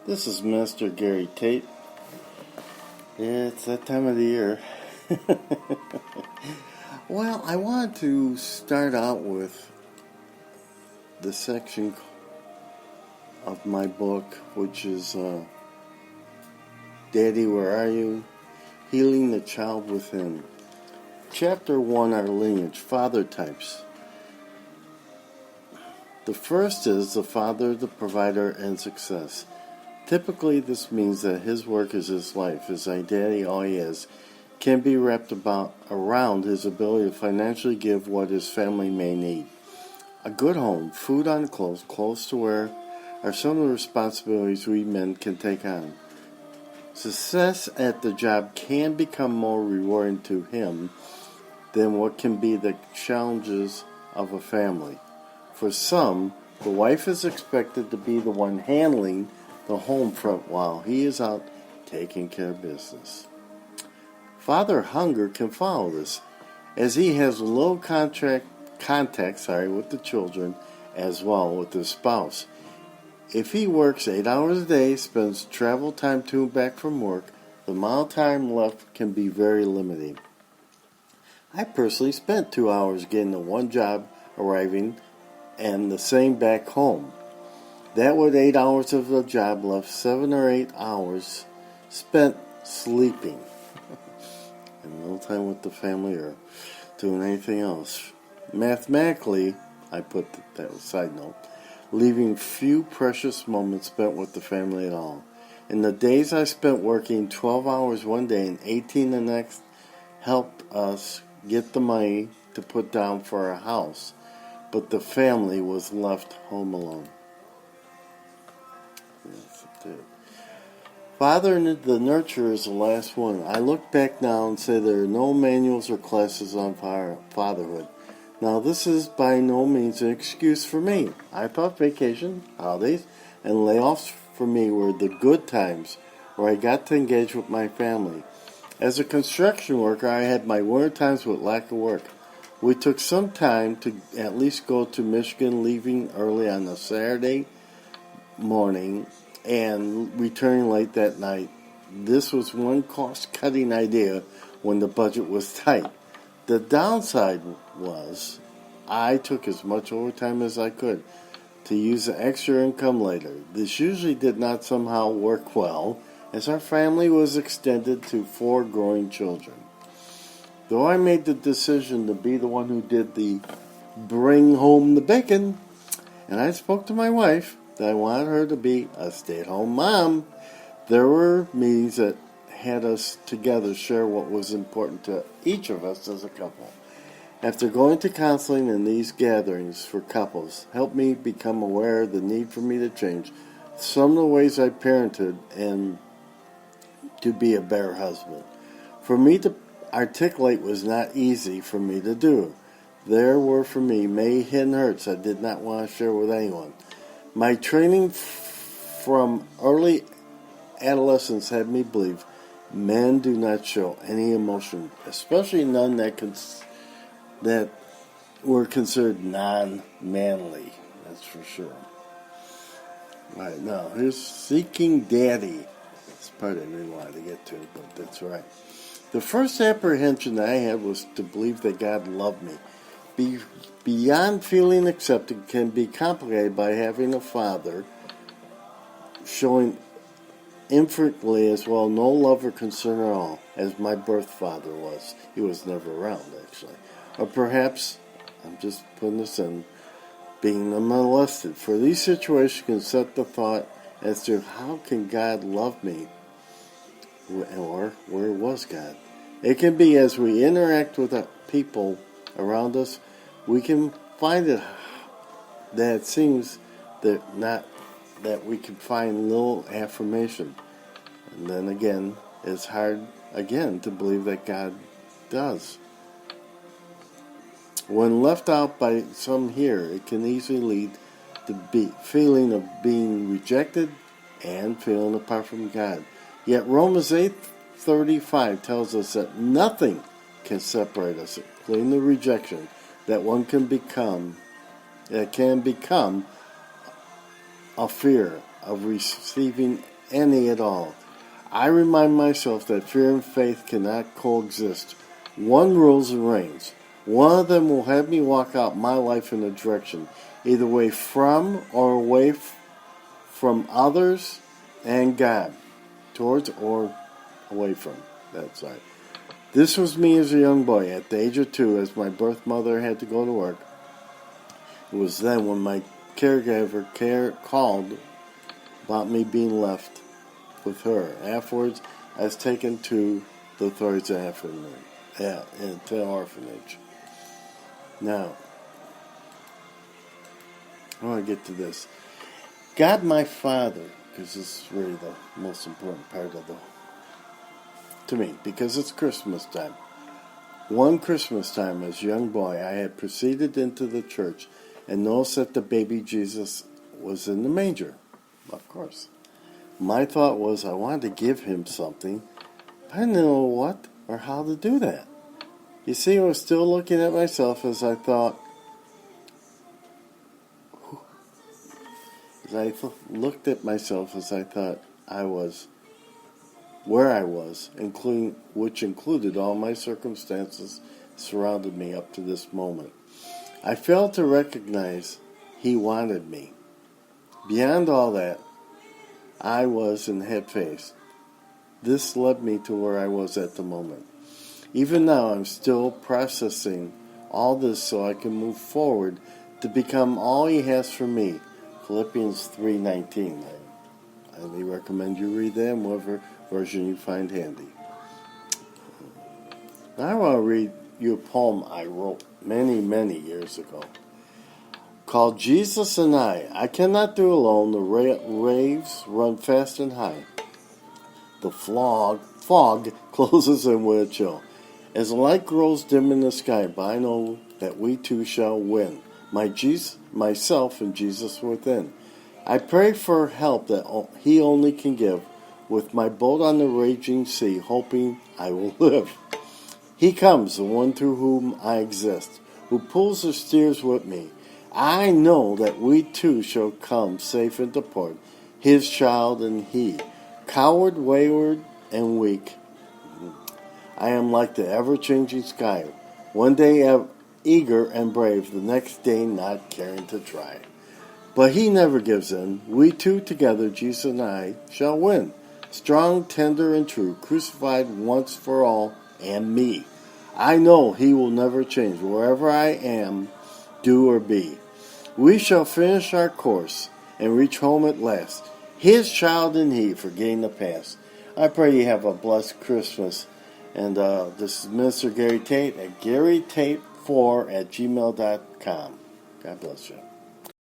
This is Master Gary Tate. It's that time of the year. Well, I wanted to start out with the section of my book, which is Daddy, Where Are You? Healing the Child Within. Chapter 1, our lineage, father types. The first is the father, the provider, and success. Typically, this means that his work is his life. His identity, all he is, can be wrapped around his ability to financially give what his family may need. A good home, food on clothes, clothes to wear, are some of the responsibilities we men can take on. Success at the job can become more rewarding to him than what can be the challenges of a family. For some, the wife is expected to be the one handling the home front while he is out taking care of business. Father hunger can follow this, as he has low contact with the children as well with his spouse. If he works 8 hours a day, spends travel time to and back from work, the amount of time left can be very limiting. I personally spent 2 hours getting to one job, arriving, and the same back home. That with 8 hours of the job left, 7 or 8 hours spent sleeping. And no time with the family or doing anything else. Mathematically, I put that side note, leaving few precious moments spent with the family at all. In the days I spent working 12 hours one day and 18 the next, helped us get the money to put down for our house, but the family was left home alone. Yes, it did. Father the Nurturer is the last one. I look back now and say there are no manuals or classes on fatherhood. Now, this is by no means an excuse for me. I thought vacation, holidays, and layoffs for me were the good times where I got to engage with my family. As a construction worker, I had my winter times with lack of work. We took some time to at least go to Michigan, leaving early on a Saturday morning and returning late that night. This was one cost-cutting idea when the budget was tight. The downside was I took as much overtime as I could to use the extra income later. This usually did not somehow work well, as our family was extended to 4 growing children. Though I made the decision to be the one who did the bring home the bacon, and I spoke to my wife that I wanted her to be a stay-at-home mom, there were meetings that had us together share what was important to each of us as a couple. After going to counseling and these gatherings for couples helped me become aware of the need for me to change some of the ways I parented and to be a better husband. For me to articulate was not easy for me to do. There were for me many hidden hurts I did not want to share with anyone. My training from early adolescence had me believe men do not show any emotion, especially none that were considered non-manly. That's for sure. All right, now here's Seeking Daddy. That's part I really wanted to get to, but that's right. The first apprehension that I had was to believe that God loved me. Beyond feeling accepted can be complicated by having a father showing infrequently as well no love or concern at all, as my birth father was. He was never around, actually. Or perhaps, I'm just putting this in, being molested. For these situations can set the thought as to how can God love me? Or where was God? It can be as we interact with the people around us, we can find it that it seems that we can find little affirmation. And then again, it's hard again to believe that God does. When left out by some here, it can easily lead to feeling of being rejected and feeling apart from God. Yet Romans 8:35 tells us that nothing can separate us, including the rejection that can become a fear of receiving any at all. I remind myself that fear and faith cannot coexist. One rules and reigns. One of them will have me walk out my life in a direction, either away from or away from others and God, towards or away from. That's right. This was me as a young boy at the age of 2, as my birth mother had to go to work. It was then when my caregiver called about me being left with her. Afterwards, I was taken to the authorities to an orphanage. Now, I want to get to this. God, my Father, because this is really the most important part to me, because it's Christmas time. One Christmas time, as a young boy, I had proceeded into the church and noticed that the baby Jesus was in the manger. Of course. My thought was I wanted to give him something, but I didn't know what or how to do that. You see, I was still looking at myself as I looked at myself as I thought I was where I was, which included all my circumstances surrounded me up to this moment. I failed to recognize he wanted me. Beyond all that, I was and had faced. This led me to where I was at the moment. Even now, I'm still processing all this so I can move forward to become all he has for me. Philippians 3:19. I highly recommend you read that in whatever version you find handy. Now I want to read you a poem I wrote many, many years ago called Jesus and I. I cannot do alone. The waves run fast and high. The fog closes in with a chill. As the light grows dim in the sky, but I know that we too shall win. Myself and Jesus within. I pray for help that he only can give, with my boat on the raging sea, hoping I will live. He comes, the one through whom I exist, who pulls or steers with me. I know that we too shall come safe into port, his child and he. Coward, wayward, and weak, I am like the ever-changing sky. One day eager and brave, the next day not caring to try. But he never gives in. We two together, Jesus and I, shall win. Strong, tender, and true, crucified once for all, and me. I know he will never change, wherever I am, do or be. We shall finish our course and reach home at last. His child and he, forgetting the past. I pray you have a blessed Christmas. And this is Minister Gary Tate at GaryTate4@gmail.com. God bless you.